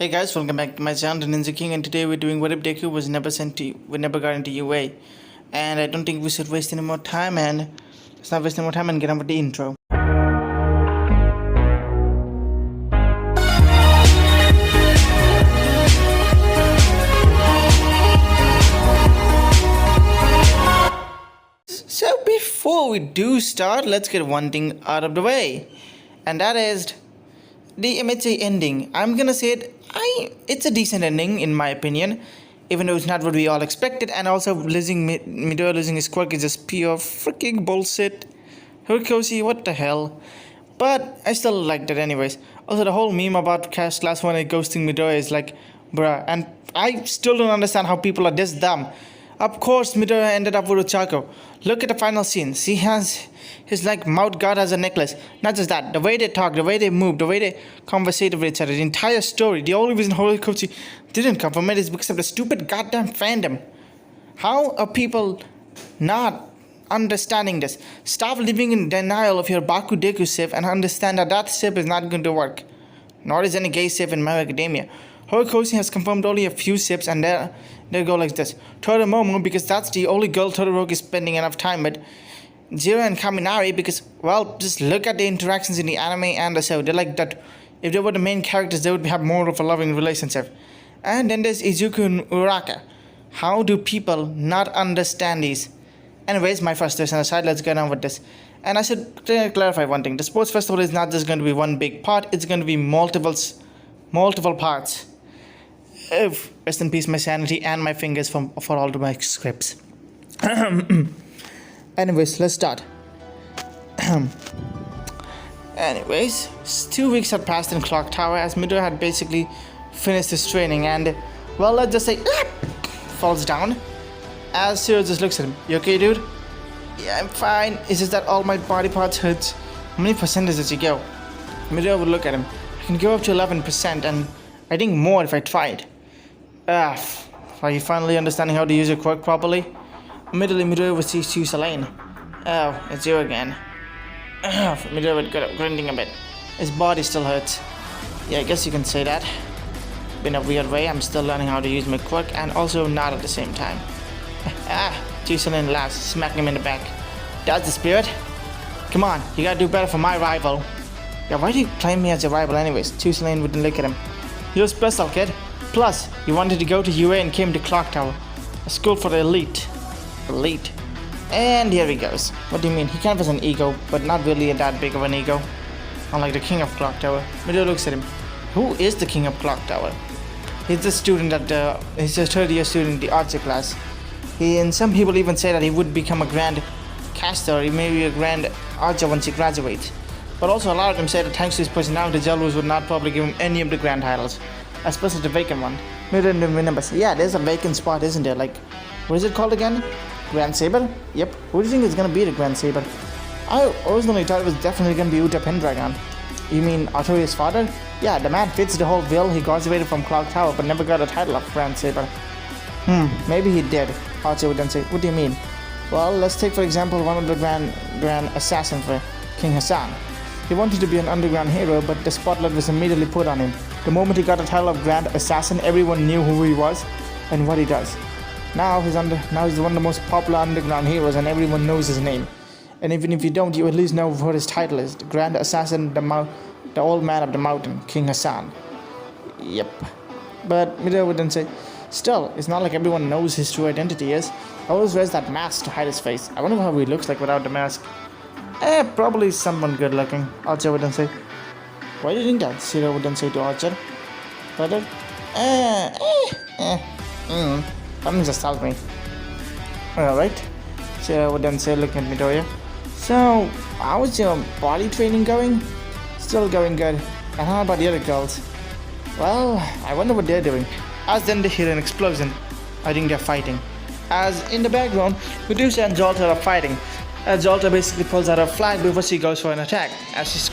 Hey guys, welcome back to my channel, Ninja King, and today we're doing what if Deku was never sent to, we never got into UA, and I don't think we should waste any more time, and let's not waste any more time and get on with the intro. So before we do start, let's get one thing out of the way, and that is the MHA ending. I'm gonna say it's a decent ending in my opinion, even though it's not what we all expected, and also losing Midoriya losing his quirk is just pure freaking bullshit. Horikoshi, what the hell? But I still liked it anyways. Also, the whole meme about Cash Class 1 ghosting Midoriya is like, bruh, and I still don't understand how people are this dumb. Of course, Midoriya ended up with Ochako. Look at the final scene. He has his like mouth guard as a necklace. Not just that, the way they talk, the way they move, the way they conversate with each other, the entire story. The only reason Horikoshi didn't come from it is because of the stupid goddamn fandom. How are people not understanding this? Stop living in denial of your Baku Deku sip and understand that that sip is not going to work. Nor is any gay sip in My Academia. Horikoshi has confirmed only a few sips, and they go like this. Toromomo, because that's the only girl Todoroki is spending enough time with. Zero and Kaminari, because, well, just look at the interactions in the anime and the show. They're like that. If they were the main characters, they would have more of a loving relationship. And then there's Izuku and Uraka. How do people not understand these? Anyways, my frustration aside, let's get on with this. And I should clarify one thing. The sports festival is not just going to be one big part. It's going to be multiple parts. Rest in peace my sanity and my fingers for all of my scripts. Anyways, let's start. Anyways, 2 weeks had passed in Clock Tower as Midoriya had basically finished his training and, well, let's just say, falls down. As Zero just looks at him. You okay, dude? Yeah, I'm fine. It's just that all my body parts hurt. How many percentage did you go? Midoriya would look at him. I can go up to 11% and I think more if I tried. Are you finally understanding how to use your quirk properly? Immediately, Midoriya would choose a lane. Oh, it's you again. Midoriya would get up, grinding a bit. His body still hurts. Yeah, I guess you can say that. In a weird way, I'm still learning how to use my quirk and also not at the same time. Tusalane laughs, smacking him in the back. That's the spirit. Come on, you gotta do better for my rival. Yeah, why do you claim me as your rival anyways? Tusalane wouldn't look at him. You're special, kid. Plus, you wanted to go to UA and came to Clock Tower. A school for the elite. Elite. And here he goes. What do you mean? He kind of has an ego, but not really that big of an ego. Unlike the king of Clock Tower. Midoriya looks at him. Who is the king of Clock Tower? He's a student he's a third year student in the archer class. And some people even say that he would become a grand caster, or maybe a grand archer once he graduates. But also a lot of them say that thanks to his personality, Jalus would not probably give him any of the grand titles. Especially the vacant one. Midoriya remembers. Yeah, there's a vacant spot, isn't there? Like, what is it called again? Grand Saber? Yep. Who do you think is gonna be the Grand Saber? I originally thought it was definitely gonna be Uta Pendragon. You mean Artorias' father? Yeah, the man fits the whole bill. He graduated from Clock Tower but never got a title of Grand Saber. Maybe he did. Archer would then say, what do you mean? Well, let's take for example one of the grand assassin for King Hassan. He wanted to be an underground hero, but the spotlight was immediately put on him. The moment he got the title of Grand Assassin, everyone knew who he was and what he does. Now he's one of the most popular underground heroes and everyone knows his name. And even if you don't, you at least know what his title is. The Grand Assassin, the old man of the mountain, King Hassan. Yep. But Midoriya would then say, still, it's not like everyone knows his true identity is. He always wears that mask to hide his face. I wonder how he looks like without the mask. Probably someone good looking. Archer would then say, why do you think that? Zero would then say to Archer. Brother? Something just tells me. Alright. Zero would then say, looking at Midoriya. So, how's your body training going? Still going good. And how about the other girls? Well, I wonder what they're doing. As then they hear an explosion. I think they're fighting. As in the background, Medusa and Jolta are fighting. Jolta basically pulls out her flag before she goes for an attack. As she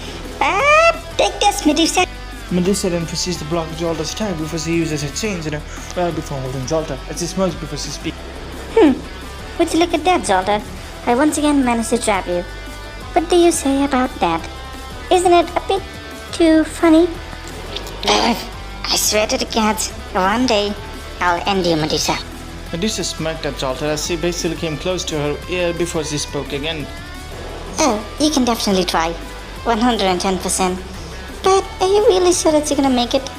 take this, Medusa. Medusa then proceeds to block Jolta's attack before she uses her chains in her before holding Jolta. As she smirks before she speaks. Would you look at that, Jolta? I once again managed to trap you. What do you say about that? Isn't it a bit too funny? I swear to the gods, one day I'll end you, Medusa. Medusa smirked at Jolter as she basically came close to her ear before she spoke again. Oh, you can definitely try. 110%. But are you really sure that you're gonna make it?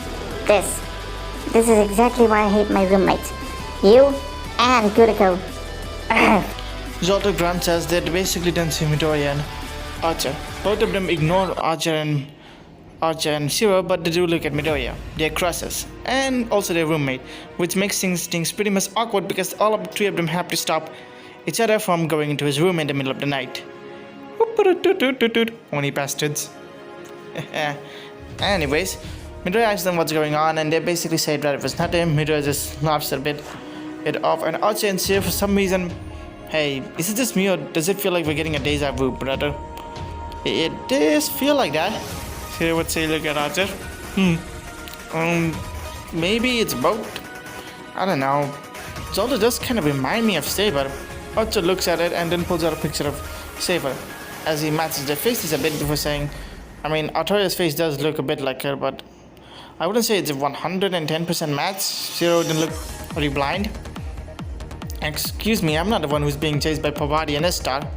This is exactly why I hate my roommates. You and Kuriko. Jolter grunts as they'd basically done to Midoriya and Archer. Both of them ignore Archer and Zero, but they do look at Midoriya, their crushes, and also their roommate, which makes things pretty much awkward because all of the three of them have to stop each other from going into his room in the middle of the night. Only bastards. Anyways, Midoriya asks them what's going on, and they basically say that it was nothing. Midoriya just laughs a bit it off, and Archer and Zero, for some reason, hey, is it just me or does it feel like we're getting a deja vu, brother? It does feel like that. Zero would say, look at Archer. Maybe it's both. I don't know. Zolder does kind of remind me of Saber. Archer looks at it and then pulls out a picture of Saber as he matches their faces a bit before saying, I mean, Artoria's face does look a bit like her, but I wouldn't say it's a 110% match. Zero didn't look, are you blind? Excuse me, I'm not the one who's being chased by Pavati and Estar.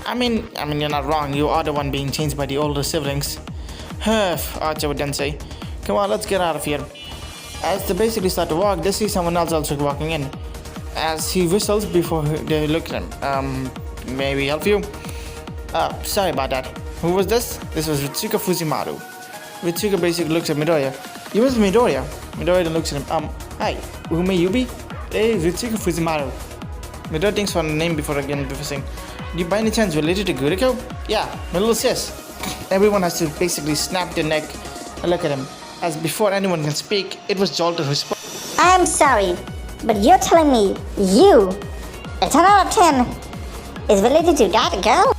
I mean, you're not wrong. You are the one being chased by the older siblings. Archer would then say, come on, let's get out of here. As they basically start to walk, they see someone else also walking in. As he whistles before they look at him. May we help you? Sorry about that. Who was this? This was Ritsuka Fujimaru. Ritsuka basically looks at Midoriya. You must be Midoriya. Midoriya then looks at him. Hi, who may you be? Hey, Ritsuka Fujimaru. Midoriya thinks for a name before saying, do you by any chance related to Guriko? Yeah, my little sis. Everyone has to basically snap their neck and look at him. As before anyone can speak, it was Jolter who spoke. I'm sorry, but you're telling me you, a 10 out of 10, is related to that girl?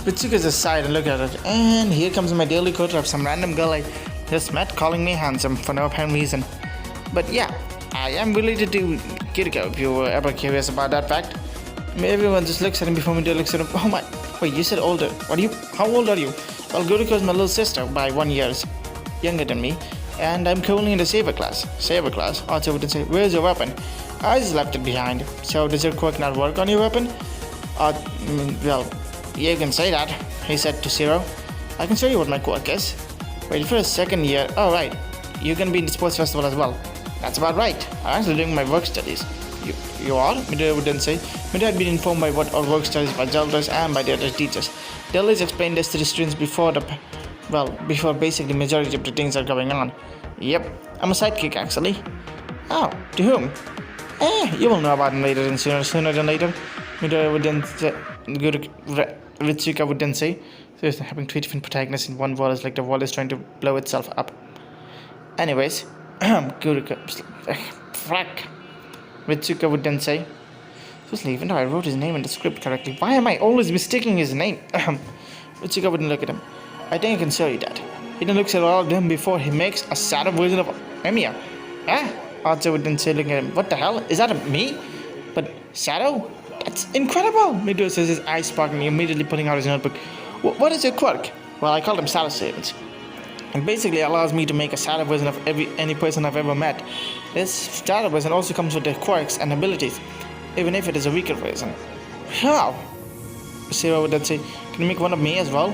Ritsuka just sighed and looked at it. And here comes my daily quota of some random girl I just met calling me handsome for no apparent reason. But yeah, I am related to Kiriko, if you were ever curious about that fact. Everyone just looks at him before Midoriya looks at him. Oh my, wait, you said older. How old are you? Well, Guriko is my little sister by 1 year younger than me. And I'm currently in the Saber class. Saber class? Archer would say, where's your weapon? I just left it behind. So does your quirk not work on your weapon? Well, yeah, you can say that, he said to Zero. I can show you what my quirk is. Wait for a second here. Oh right, you're gonna be in the sports festival as well. That's about right. I'm actually doing my work studies. You are? Midoriya would then say. Midoriya had been informed by what our work studies by Jolters and by the other teachers. They always explained this to the students before basically majority of the things are going on. Yep, I'm a sidekick actually. Oh, to whom? You will know about him later and sooner than later. Midoriya would then say, Ritsuka would then say. So having three different protagonists in one world is like the world is trying to blow itself up. Anyways, frack. Ritsuka would then say, seriously, even though I wrote his name in the script correctly, why am I always mistaking his name? Ritsuka wouldn't look at him. I think I can show you that. He then looks at all of them before he makes a shadow version of Emiya. Archer would then say, looking at him, what the hell? Is that me? But Shadow? That's incredible! Midoriya says, his eyes sparkling, immediately pulling out his notebook. What is your quirk? Well, I call them shadow savings. It basically allows me to make a shadow version of any person I've ever met. This shadow version also comes with their quirks and abilities, even if it is a weaker version. How? Zero would then say, can you make one of me as well?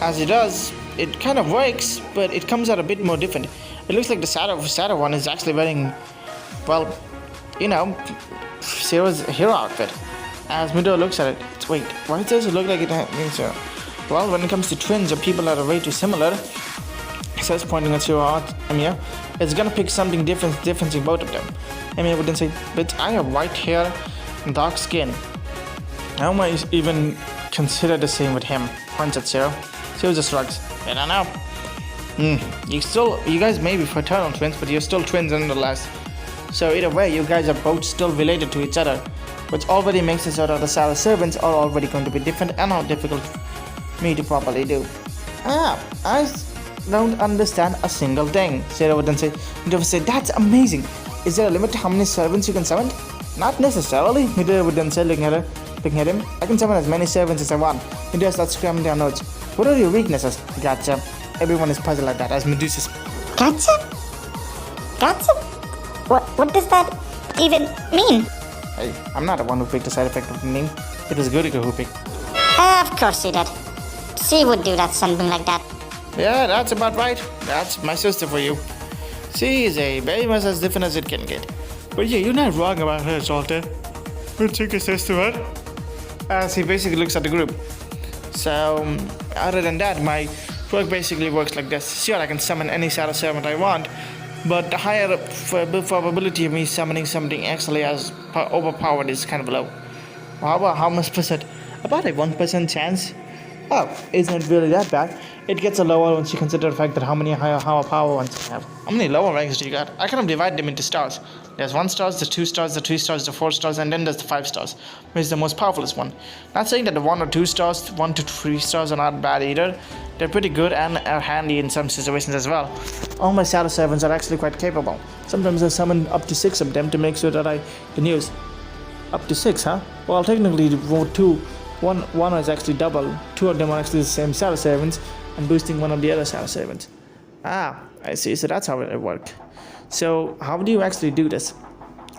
As it does, it kind of works, but it comes out a bit more different. It looks like the shadow one is actually wearing, well, you know, Zero's hero outfit. As Midoriya looks at it, wait, why does it look like it means so? Well, when it comes to twins or people that are way too similar, he says, pointing at Zero Emiya, it's gonna pick something different in both of them. Emiya would then say, but I have white hair and dark skin. How am I even considered the same with him? Points at Zero. Zero just shrugs. I don't know. You guys may be fraternal twins, but you're still twins nonetheless. So either way, you guys are both still related to each other, which already makes it so that the Shadow servants are already going to be different and how difficult for me to properly do. I don't understand a single thing. Zero would then say, Midoriya would say, that's amazing. Is there a limit to how many servants you can summon? Not necessarily. Midoriya would then say, looking at him, I can summon as many servants as I want. Midoriya starts scrambling down notes. What are your weaknesses? Gotcha. Everyone is puzzled like that as Medusa. Gotcha? That's it? What does that even mean? Hey, I'm not the one who picked the side effect of the name. It was Gurika who picked. Of course she did. She would do that, something like that. Yeah, that's about right. That's my sister for you. She is a very much as different as it can get. But yeah, you're not wrong about her, Salter. Gurika says to her, as he basically looks at the group. So, other than that, my quirk basically works like this. Sure, I can summon any shadow servant I want, but the higher probability of me summoning something actually as overpowered is kind of low. How much percent? About a 1% chance. Oh, isn't it really that bad? It gets a lower once you consider the fact that how many higher power ones you have. How many lower ranks do you got? I kind of divide them into stars. There's 1 star, the 2 stars, the 3 stars, the 4 stars, and then there's the 5 stars, which is the most powerful one. Not saying that the 1 or 2 stars, 1 to 3 stars are not bad either. They're pretty good and are handy in some situations as well. All my shadow servants are actually quite capable. Sometimes I summon up to 6 of them to make sure that I can use. Up to 6, huh? Well, technically, one is actually double. 2 of them are actually the same shadow servants, and boosting one of the other shadow servants. Ah, I see. So that's how it works. So how do you actually do this?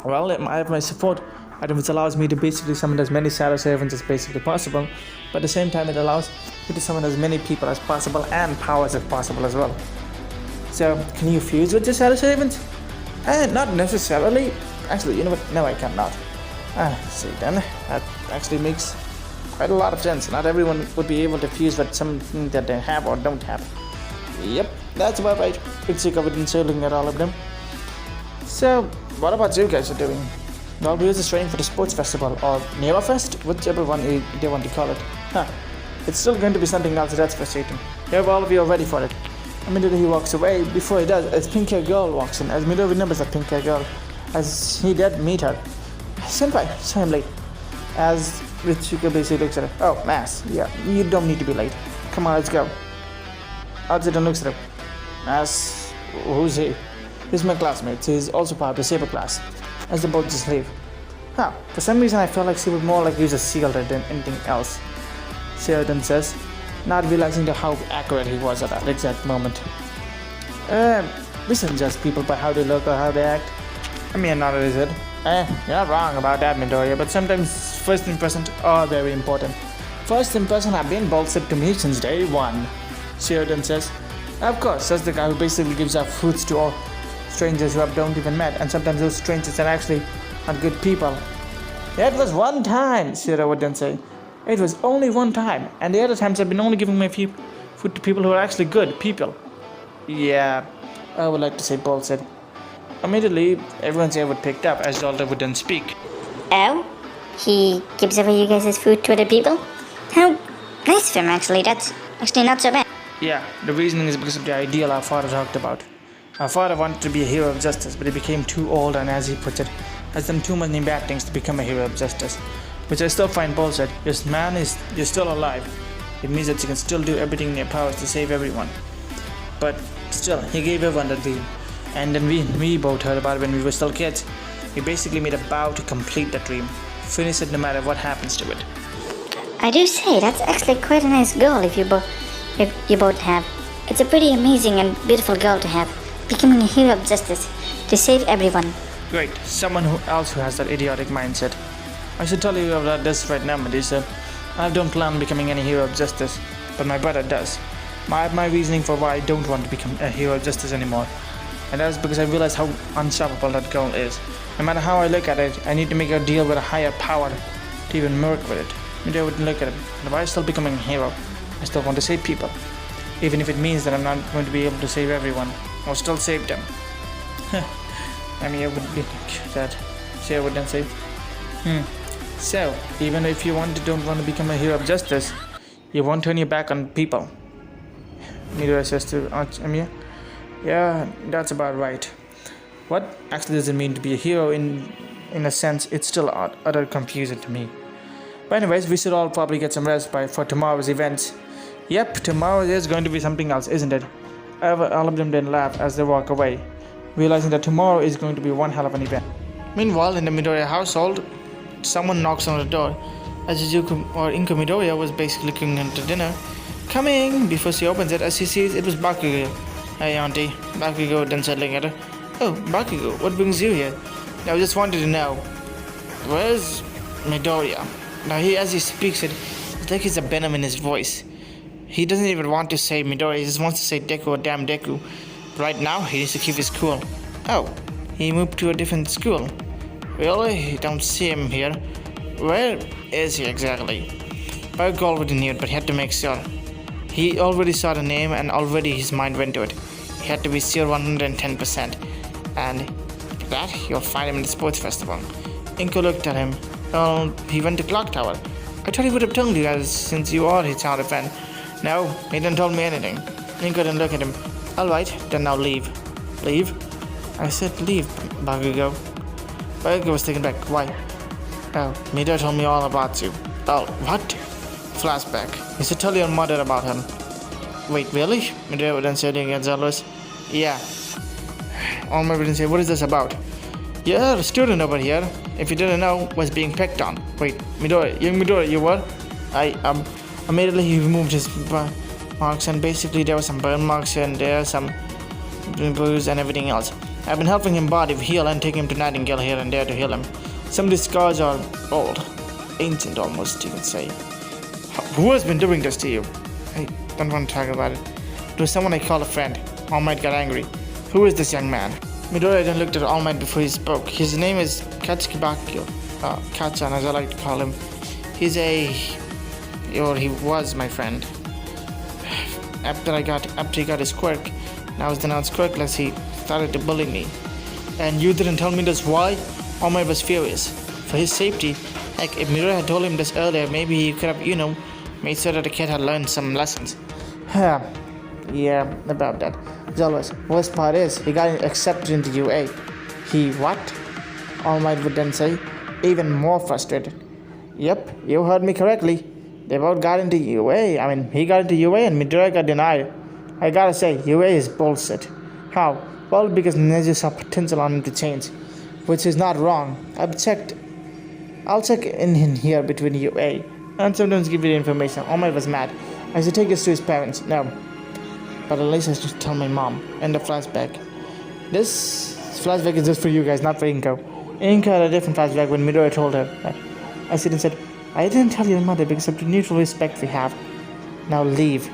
Well, I have my support item, which allows me to basically summon as many shadow servants as basically possible, but at the same time it allows me to summon as many people as possible and powers as possible as well. So can you fuse with the shadow servants? Not necessarily. Actually, you know what? No, I cannot. See then, that actually makes quite a lot of sense. Not everyone would be able to fuse with something that they have or don't have. Yep, that's about right. It's sick of it and so looking at all of them. So, what about you guys are doing? Well, we're just training for the sports festival or Neva Fest, whichever one they want to call it. It's still going to be something else, that's for certain. Hope all of you are ready for it. Immediately he walks away. Before he does, a pink-haired girl walks in. As Mido remembers that pink-haired girl, as he did meet her. Senpai, sorry I'm late. As Ritsuka basically looks at her. Oh, Mass, yeah, you don't need to be late. Come on, let's go. Outside and looks at her. Mass, who's he? He's my classmate. He's also part of the Saber class. As the both just leave. For some reason I felt like she would more like use a seal than anything else. Sheridan says, not realizing how accurate he was at that exact moment. We shouldn't judge people by how they look or how they act. I mean, not is it? You're not wrong about that, Midoriya, but sometimes first impressions are very important. First impressions have been bullshit to me since day one, Sheridan says. Of course, says the guy who basically gives out fruits to all strangers who don't even met, and sometimes those strangers are actually not good people. It was one time, Shira would then say. It was only one time, and the other times I've been only giving my food to people who are actually good people. Yeah, I would like to say bullshit. Immediately, everyone's ear would picked up as Zolta would then speak. Oh? He gives away you guys' food to other people? How nice of him, actually. That's actually not so bad. Yeah, the reasoning is because of the ideal our father talked about. Our father wanted to be a hero of justice, but he became too old and, as he puts it, has done too many bad things to become a hero of justice. Which I still find bullshit. Yes, man, you're still alive. It means that you can still do everything in your powers to save everyone. But still, he gave everyone that dream. And then we both heard about it when we were still kids. He basically made a vow to complete that dream. Finish it no matter what happens to it. I do say, that's actually quite a nice goal if you both have. It's a pretty amazing and beautiful goal to have. Becoming a hero of justice, to save everyone. Great, someone else who has that idiotic mindset. I should tell you about this right now, Medusa. I don't plan on becoming any hero of justice, but my brother does. I have my reasoning for why I don't want to become a hero of justice anymore. And that is because I realize how unstoppable that goal is. No matter how I look at it, I need to make a deal with a higher power to even work with it. Maybe I would look at it. And if I still becoming a hero, I still want to save people. Even if it means that I'm not going to be able to save everyone. Or still save them. I mean, I would be like that. So I would then say, So, even if you don't want to become a hero of justice, you won't turn your back on people. Midoriya says to Aunt Emiya. Yeah, that's about right. What actually does it mean to be a hero in a sense? It's still utter confusing to me. But anyways, we should all probably get some rest for tomorrow's events. Yep, tomorrow is going to be something else, isn't it? All of them then laugh as they walk away, realizing that tomorrow is going to be one hell of an event. Meanwhile, in the Midoriya household, someone knocks on the door. As Izuku or Inko Midoriya was basically cooking into dinner, coming before she opens it, as she sees it was Bakugo. Hey auntie, Bakugo then settling at her. Oh, Bakugo, what brings you here? I just wanted to know, where's Midoriya? Now, as he speaks it, it's like he's a venom in his voice. He doesn't even want to say Midoriya, he just wants to say Deku or damn Deku. Right now, he needs to keep his cool. Oh, he moved to a different school. Really? Don't see him here. Where is he exactly? Berg already knew it, but he had to make sure. He already saw the name and already his mind went to it. He had to be sure 110%. And for that, you'll find him in the sports festival. Inko looked at him. Oh, he went to Clock Tower. I thought he would have told you guys since you are his child friend. No, he didn't tell me anything. Inko didn't look at him. Alright, then now leave. Leave? I said leave, Bakugo. Bakugo was taken back. Why? Oh, Midoriya told me all about you. Oh, what? Flashback. You should tell your mother about him. Wait, really? Midoriya wouldn't say anything against Zealous. Yeah. All my wouldn't say, what is this about? Yeah, the student over here, if you didn't know, was being picked on. Wait, Midoriya, young Midoriya, you were? Immediately he removed his marks and basically there were some burn marks here and there, some bruise and everything else. I've been helping him body heal and taking him to Nightingale here and there to heal him. Some of the scars are old, ancient almost, you could say. Who has been doing this to you? I don't want to talk about it. It was someone I call a friend. All Might got angry. Who is this young man? Midoriya then looked at All Might before he spoke. His name is Katsuki Katsan, as I like to call him. He was my friend. After he got his quirk, and I was denounced quirkless, he started to bully me. And you didn't tell me this. Why? All Might was furious. For his safety, like if Midoriya had told him this earlier, maybe he could have, made sure that the kid had learned some lessons. Yeah, about that. Zealous. Worst part is, he got accepted into UA. He what? All Might would then say, even more frustrated. Yep, you heard me correctly. They both got into UA. He got into UA and Midoriya got denied. I gotta say, UA is bullshit. How? Well, because Nezu saw potential on him to change, which is not wrong. I'll check in here between UA and sometimes give you the information. All Might was mad. I should take this to his parents. No. But at least I should tell my mom. End of flashback. This flashback is just for you guys, not for Inko. Inko had a different flashback when Midoriya told her. I said, I didn't tell your mother because of the mutual respect we have. Now leave.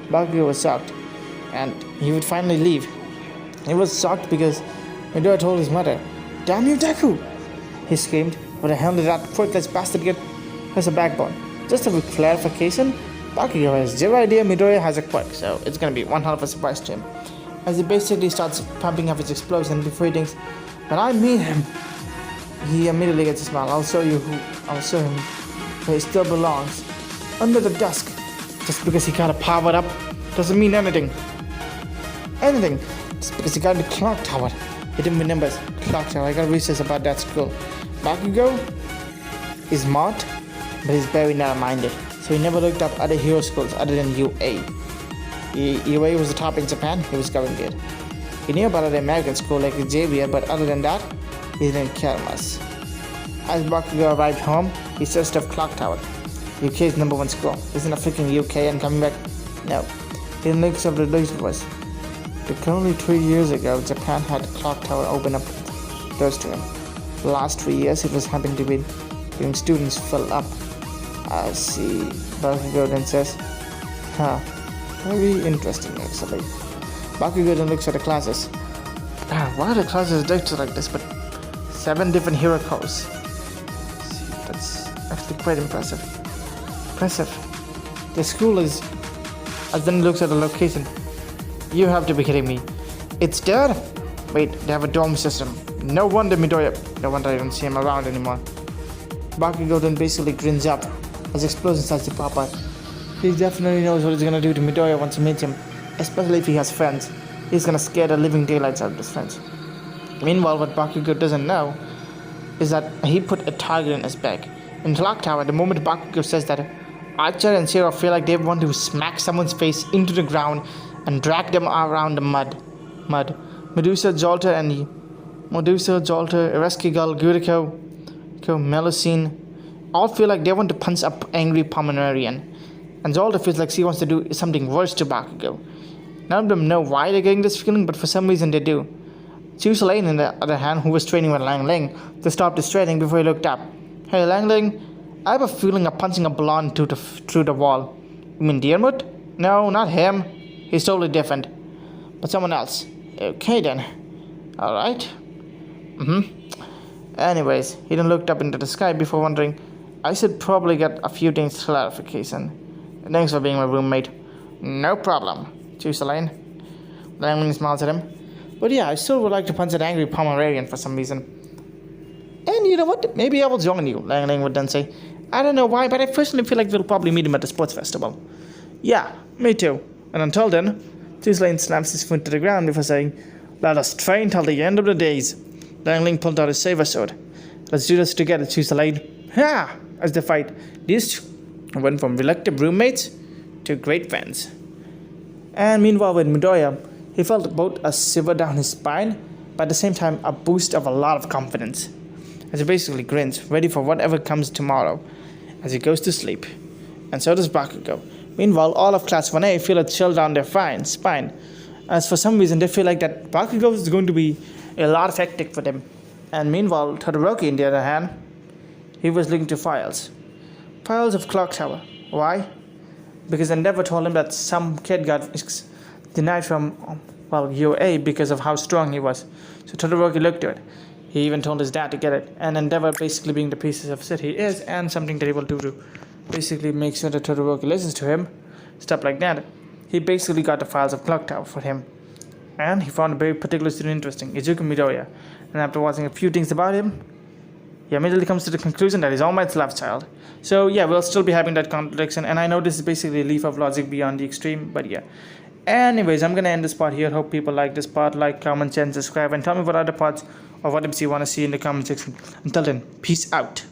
Bakugo was shocked. And he would finally leave. He was shocked because Midoriya told his mother, Damn you, Deku! He screamed. What the hell did that worthless bastard get? Has a backbone. Just a clarification, Bakugo has zero idea Midoriya has a quirk, so it's gonna be one hell of a surprise to him. As he basically starts pumping up his explosion before he thinks, when I meet him, he immediately gets a smile. I'll show him where he still belongs. Under the desk. Just because he got a powered up doesn't mean anything. Just because he got into Clock Tower. He didn't remember Clock Tower. I got research about that school. Bakugo is smart, but he's very narrow-minded. So he never looked up other hero schools other than UA. UA was the top in Japan, he was going good. He knew about the American school like Xavier, but other than that, he didn't care much. As Bakugo arrived home, he searched of Clock Tower, UK's #1 school. Isn't a freaking UK and coming back? No. He didn't look up the news was. But only 3 years ago, Japan had Clock Tower open up doors to him. The last 3 years, it was happening to be giving students fill up. I see. Bakugo then says, very interesting actually. Bakugo then looks at the classes. Why are the classes structured like this? But 7 different hero codes. See, that's actually quite impressive. The school is. As then looks at the location. You have to be kidding me. It's there? Wait, they have a dorm system. No wonder I don't see him around anymore. Bakugo then basically grins up as explosion starts to pop up. He definitely knows what he's gonna do to Midoriya once he meets him, especially if he has friends. He's gonna scare the living daylights out of his friends. Meanwhile, what Bakugo doesn't know is that he put a target in his back. In Clock Tower, the moment Bakugo says that, Archer and Zero feel like they want to smack someone's face into the ground and drag them around the mud. Medusa, Jolter, Ereskigal, Guriko, Melusine, all feel like they want to punch up angry Pomeranian. And Jolter feels like she wants to do something worse to Bakugo. None of them know why they're getting this feeling, but for some reason they do. Chu Lane, on the other hand, who was training with Lang Ling, just stopped his training before he looked up. Hey Lang Ling, I have a feeling of punching a blonde through the wall. You mean Diarmuid? No, not him. He's totally different. But someone else. Okay then. Alright. Anyways, he then looked up into the sky before wondering, I should probably get a few things clarification. Thanks for being my roommate. No problem. Choose the lane. Lang smiles at him. But yeah, I still would like to punch that angry Pomeranian for some reason. And you know what? Maybe I will join you, Lang would then say. I don't know why, but I personally feel like we'll probably meet him at the sports festival. Yeah, me too. And until then, Lane slams his foot to the ground before saying, let us train till the end of the days. Lang pulled out his saber sword. Let's do this together, Lane. Ha! As they fight, these two went from reluctant roommates to great friends. And meanwhile with Midoriya, he felt both a shiver down his spine, but at the same time a boost of a lot of confidence. As he basically grins, ready for whatever comes tomorrow, as he goes to sleep. And so does Bakugo. Meanwhile, all of Class 1A feel a chill down their spine, as for some reason they feel like that Bakugo is going to be a lot of hectic for them. And meanwhile, Todoroki, on the other hand, he was looking to files. Files of Clock Tower. Why? Because Endeavor told him that some kid got denied from, UA because of how strong he was. So Todoroki looked at it. He even told his dad to get it. And Endeavor basically being the pieces of shit he is, and something that he will do to basically make sure that Todoroki listens to him, stuff like that. He basically got the files of Clock Tower for him. And he found a very particular student interesting, Izuku Midoriya. And after watching a few things about him, he immediately comes to the conclusion that he's All Might's love child. So yeah, we'll still be having that contradiction, and I know this is basically a leap of logic beyond the extreme, but yeah. Anyways, I'm gonna end this part here. Hope people like this part. Like, comment, share, and subscribe, and tell me what other parts or what you want to see in the comment section. Until then, peace out.